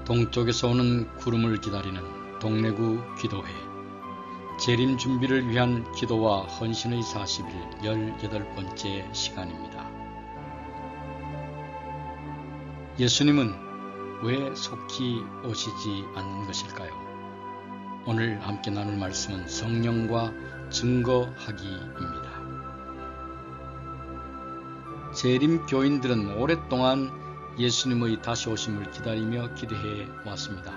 동쪽에서 오는 구름을 기다리는 동래구 기도회 재림 준비를 위한 기도와 헌신의 40일 18번째 시간입니다. 예수님은 왜 속히 오시지 않는 것일까요? 오늘 함께 나눌 말씀은 성령과 증거하기입니다. 재림 교인들은 오랫동안 예수님의 다시 오심을 기다리며 기도해 왔습니다.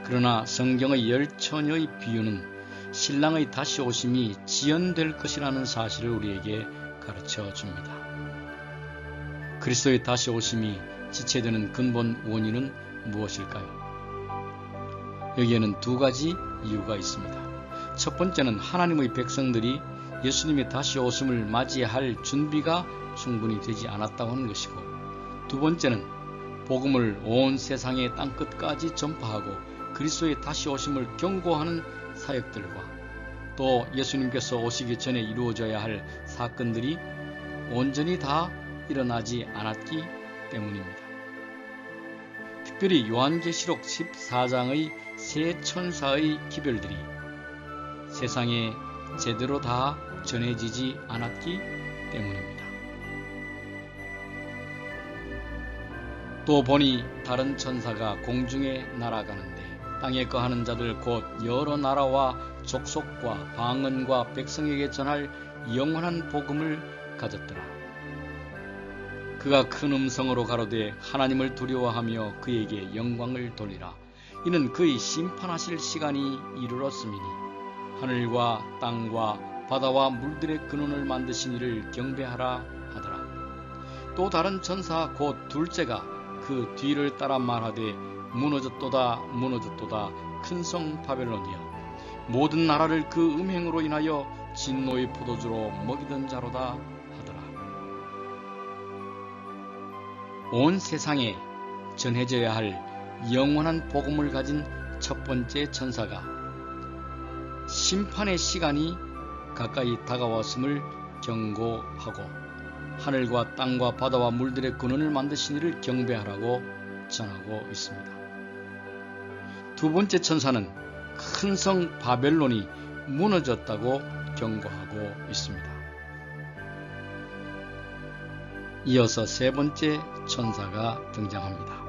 그러나 성경의 열처녀의 비유는 신랑의 다시 오심이 지연될 것이라는 사실을 우리에게 가르쳐 줍니다. 그리스도의 다시 오심이 지체되는 근본 원인은 무엇일까요? 여기에는 두 가지 이유가 있습니다. 첫 번째는 하나님의 백성들이 예수님의 다시 오심을 맞이할 준비가 충분히 되지 않았다고 하는 것이고, 두 번째는 복음을 온 세상의 땅끝까지 전파하고 그리스도의 다시 오심을 경고하는 사역들과 또 예수님께서 오시기 전에 이루어져야 할 사건들이 온전히 다 일어나지 않았기 때문입니다. 특별히 요한계시록 14장의 세 천사의 기별들이 세상에 제대로 다 전해지지 않았기 때문입니다. 또 보니 다른 천사가 공중에 날아가는데 땅에 거하는 자들 곧 여러 나라와 족속과 방언과 백성에게 전할 영원한 복음을 가졌더라. 그가 큰 음성으로 가로되 하나님을 두려워하며 그에게 영광을 돌리라. 이는 그의 심판하실 시간이 이르렀음이니 하늘과 땅과 바다와 물들의 근원을 만드신 이를 경배하라 하더라. 또 다른 천사 곧 둘째가 그 뒤를 따라 말하되 무너졌도다 무너졌도다 큰 성 바벨론이여 모든 나라를 그 음행으로 인하여 진노의 포도주로 먹이던 자로다 하더라. 온 세상에 전해져야 할 영원한 복음을 가진 첫 번째 천사가 심판의 시간이 가까이 다가왔음을 경고하고 하늘과 땅과 바다와 물들의 근원을 만드신 이를 경배하라고 전하고 있습니다. 두 번째 천사는 큰 성 바벨론이 무너졌다고 경고하고 있습니다. 이어서 세 번째 천사가 등장합니다.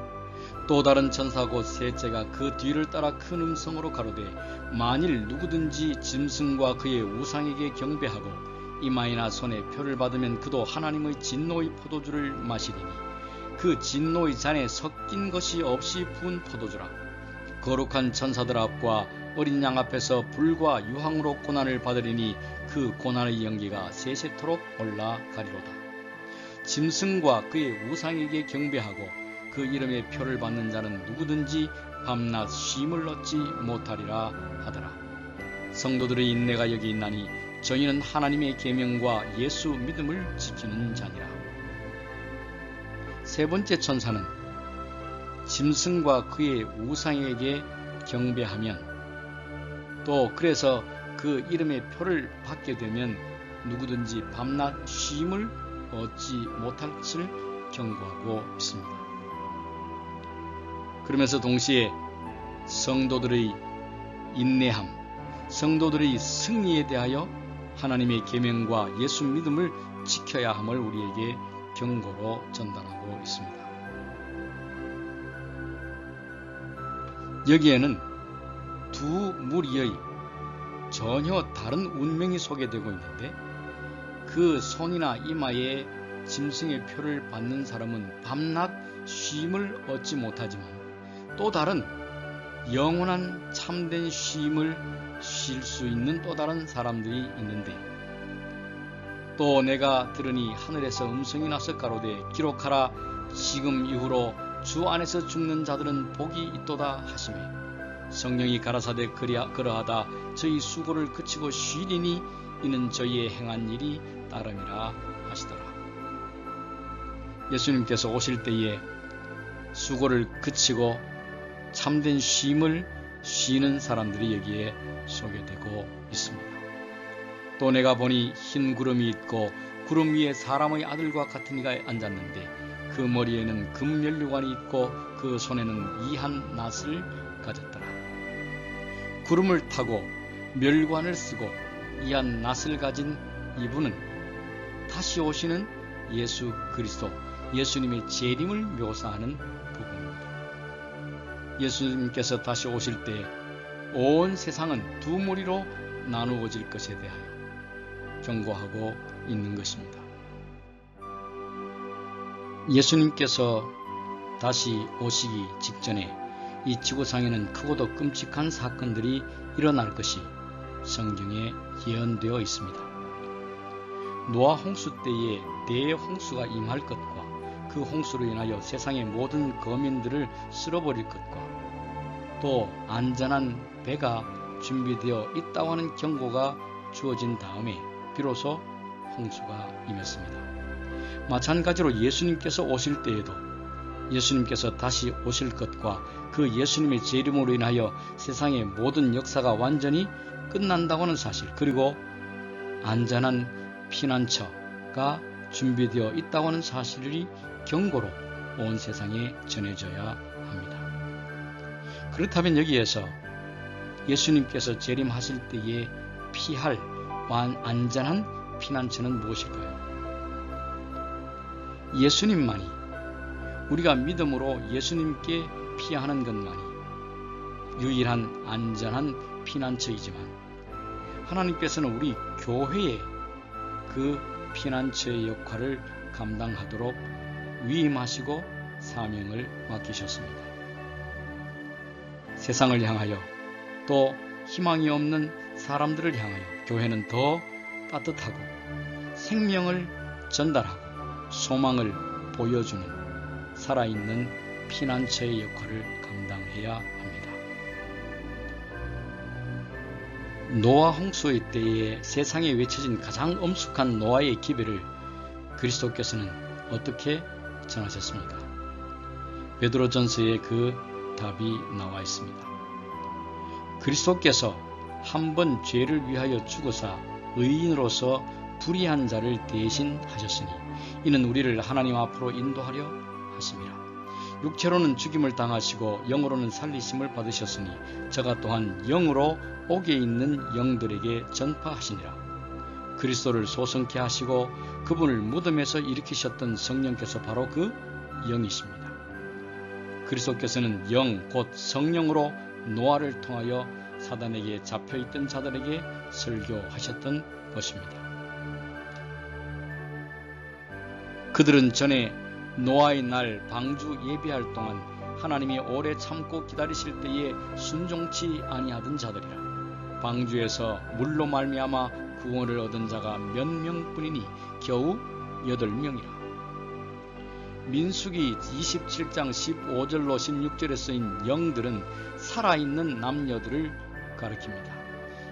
또 다른 천사 곧 셋째가 그 뒤를 따라 큰 음성으로 가로되 만일 누구든지 짐승과 그의 우상에게 경배하고 이마이나 손에 표를 받으면 그도 하나님의 진노의 포도주를 마시리니 그 진노의 잔에 섞인 것이 없이 부은 포도주라. 거룩한 천사들 앞과 어린 양 앞에서 불과 유황으로 고난을 받으리니 그 고난의 연기가 세세토록 올라가리로다. 짐승과 그의 우상에게 경배하고 그 이름의 표를 받는 자는 누구든지 밤낮 쉼을 얻지 못하리라 하더라. 성도들의 인내가 여기 있나니 저희는 하나님의 계명과 예수 믿음을 지키는 자니라. 세 번째 천사는 짐승과 그의 우상에게 경배하면 또 그래서 그 이름의 표를 받게 되면 누구든지 밤낮 쉼을 얻지 못할 것을 경고하고 있습니다. 그러면서 동시에 성도들의 인내함, 성도들의 승리에 대하여 하나님의 계명과 예수 믿음을 지켜야 함을 우리에게 경고로 전달하고 있습니다. 여기에는 두 무리의 전혀 다른 운명이 소개되고 있는데 그 손이나 이마에 짐승의 표를 받는 사람은 밤낮 쉼을 얻지 못하지만 또 다른 영원한 참된 쉼을 쉴 수 있는 또 다른 사람들이 있는데 또 내가 들으니 하늘에서 음성이 나서 가로되 기록하라 지금 이후로 주 안에서 죽는 자들은 복이 있도다 하시매 성령이 가라사대 그러하다 저희 수고를 그치고 쉬리니 이는 저희의 행한 일이 따름이라 하시더라. 예수님께서 오실 때에 수고를 그치고 참된 쉼을 쉬는 사람들이 여기에 소개되고 있습니다. 또 내가 보니 흰 구름이 있고 구름 위에 사람의 아들과 같은 이가 앉았는데 그 머리에는 금면류관이 있고 그 손에는 이한 낫을 가졌더라. 구름을 타고 멸관을 쓰고 이한 낫을 가진 이분은 다시 오시는 예수 그리스도, 예수님의 재림을 묘사하는 부분입니다. 예수님께서 다시 오실 때 온 세상은 두 무리로 나누어질 것에 대하여 경고하고 있는 것입니다. 예수님께서 다시 오시기 직전에 이 지구상에는 크고도 끔찍한 사건들이 일어날 것이 성경에 예언되어 있습니다. 노아 홍수 때에 대홍수가 임할 것과 그 홍수로 인하여 세상의 모든 거민들을 쓸어버릴 것과 또 안전한 배가 준비되어 있다고 하는 경고가 주어진 다음에 비로소 홍수가 임했습니다. 마찬가지로 예수님께서 오실 때에도 예수님께서 다시 오실 것과 그 예수님의 재림으로 인하여 세상의 모든 역사가 완전히 끝난다고 하는 사실, 그리고 안전한 피난처가 준비되어 있다고 하는 사실이 경고로 온 세상에 전해져야 합니다. 그렇다면 여기에서 예수님께서 재림하실 때에 피할 안전한 피난처는 무엇일까요? 예수님만이, 우리가 믿음으로 예수님께 피하는 것만이 유일한 안전한 피난처이지만 하나님께서는 우리 교회에 그 피난처의 역할을 감당하도록 위임하시고 사명을 맡기셨습니다. 세상을 향하여 또 희망이 없는 사람들을 향하여 교회는 더 따뜻하고 생명을 전달하고 소망을 보여주는 살아있는 피난처의 역할을 감당해야 합니다. 노아 홍수의 때에 세상에 외쳐진 가장 엄숙한 노아의 기별을 그리스도께서는 어떻게 전하셨습니까? 베드로전서에 그 답이 나와 있습니다. 그리스도께서 한 번 죄를 위하여 죽으사 의인으로서 불의한 자를 대신하셨으니 이는 우리를 하나님 앞으로 인도하려 하심이라. 육체로는 죽임을 당하시고 영으로는 살리심을 받으셨으니 저가 또한 영으로 옥에 있는 영들에게 전파하시니라. 그리스도를 소성케 하시고 그분을 무덤에서 일으키셨던 성령께서 바로 그 영이십니다. 그리스도께서는 영 곧 성령으로 노아를 통하여 사단에게 잡혀있던 자들에게 설교하셨던 것입니다. 그들은 전에 노아의 날 방주 예비할 동안 하나님이 오래 참고 기다리실 때에 순종치 아니하던 자들이라. 방주에서 물로 말미암아 구원을 얻은 자가 몇 명뿐이니 겨우 8명이라. 민수기 27장 15절로 16절에 쓰인 영들은 살아있는 남녀들을 가리킵니다.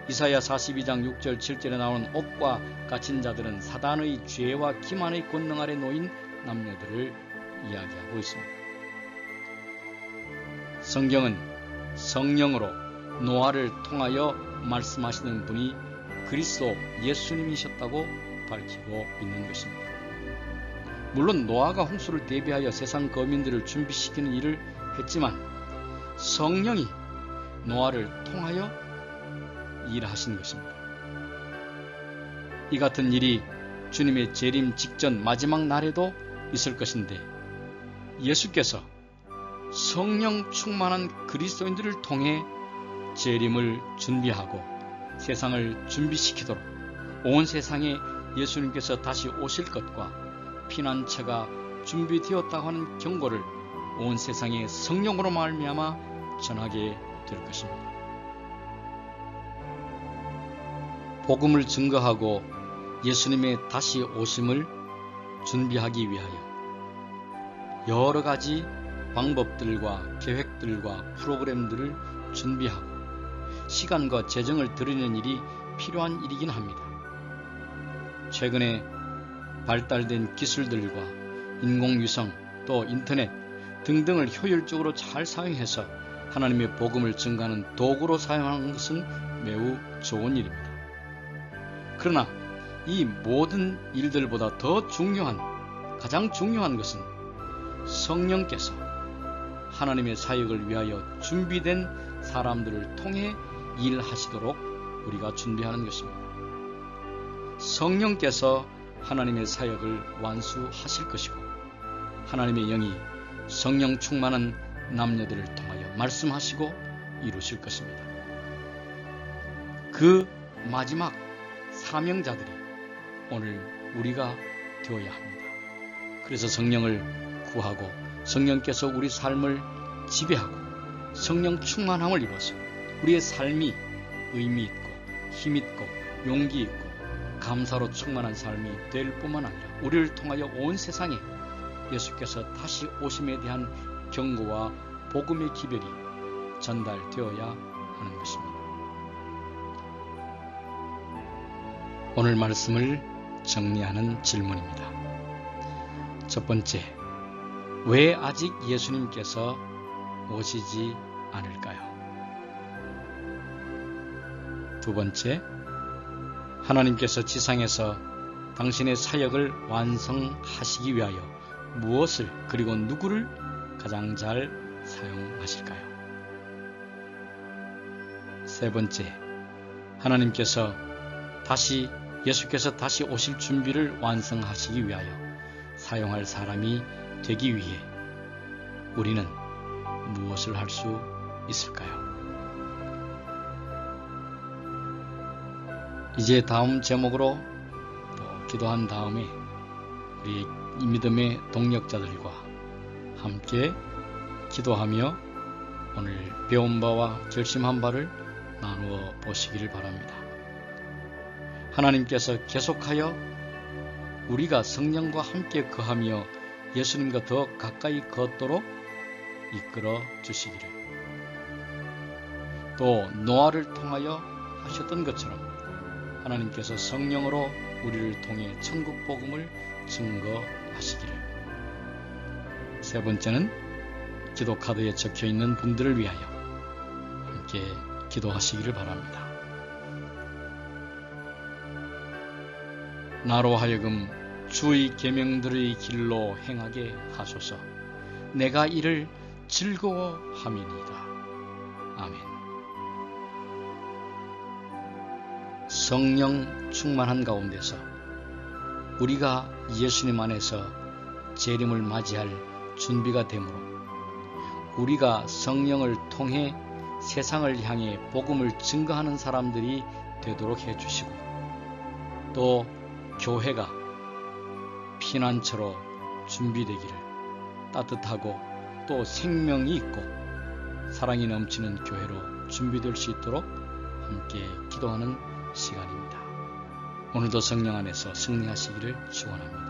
이사야 42장 6절 7절에 나오는 옥과 갇힌 자들은 사단의 죄와 기만의 권능 아래 놓인 남녀들을 이야기하고 있습니다. 성경은 성령으로 노아를 통하여 말씀하시는 분이 그리스도 예수님이셨다고 밝히고 있는 것입니다. 물론 노아가 홍수를 대비하여 세상 거민들을 준비시키는 일을 했지만 성령이 노아를 통하여 일하신 것입니다. 이 같은 일이 주님의 재림 직전 마지막 날에도 있을 것인데 예수께서 성령 충만한 그리스도인들을 통해 재림을 준비하고 세상을 준비시키도록 온 세상에 예수님께서 다시 오실 것과 피난처가 준비되었다고 하는 경고를 온 세상에 성령으로 말미암아 전하게 될 것입니다. 복음을 증거하고 예수님의 다시 오심을 준비하기 위하여 여러 가지 방법들과 계획들과 프로그램들을 준비하고 시간과 재정을 들이는 일이 필요한 일이긴 합니다. 최근에 발달된 기술들과 인공위성 또 인터넷 등등을 효율적으로 잘 사용해서 하나님의 복음을 증거하는 도구로 사용하는 것은 매우 좋은 일입니다. 그러나 이 모든 일들보다 더 중요한, 가장 중요한 것은 성령께서 하나님의 사역을 위하여 준비된 사람들을 통해 일하시도록 우리가 준비하는 것입니다. 성령께서 하나님의 사역을 완수하실 것이고 하나님의 영이 성령 충만한 남녀들을 통하여 말씀하시고 이루실 것입니다. 그 마지막 사명자들이 오늘 우리가 되어야 합니다. 그래서 성령을 구하고 성령께서 우리 삶을 지배하고 성령 충만함을 입어서 우리의 삶이 의미 있고 힘 있고 용기 있고 감사로 충만한 삶이 될 뿐만 아니라 우리를 통하여 온 세상에 예수께서 다시 오심에 대한 경고와 복음의 기별이 전달되어야 하는 것입니다. 오늘 말씀을 정리하는 질문입니다. 첫 번째, 왜 아직 예수님께서 오시지 않을까요? 두 번째, 하나님께서 지상에서 당신의 사역을 완성하시기 위하여 무엇을 그리고 누구를 가장 잘 사용하실까요? 세 번째, 예수께서 다시 오실 준비를 완성하시기 위하여 사용할 사람이 되기 위해 우리는 무엇을 할 수 있을까요? 이제 다음 제목으로 또 기도한 다음에 우리 믿음의 동력자들과 함께 기도하며 오늘 배운 바와 결심한 바를 나누어 보시기를 바랍니다. 하나님께서 계속하여 우리가 성령과 함께 거하며 예수님과 더 가까이 걷도록 이끌어 주시기를, 또 노아를 통하여 하셨던 것처럼 하나님께서 성령으로 우리를 통해 천국 복음을 증거하시기를. 세 번째는 기도 카드에 적혀 있는 분들을 위하여 함께 기도하시기를 바랍니다. 나로 하여금 주의 계명들의 길로 행하게 하소서. 내가 이를 즐거워함이니이다. 아멘. 성령 충만한 가운데서 우리가 예수님 안에서 재림을 맞이할 준비가 되므로 우리가 성령을 통해 세상을 향해 복음을 증거하는 사람들이 되도록 해주시고, 또 교회가 피난처로 준비되기를, 따뜻하고 또 생명이 있고 사랑이 넘치는 교회로 준비될 수 있도록 함께 기도하는 시간입니다. 오늘도 성령 안에서 승리하시기를 축원합니다.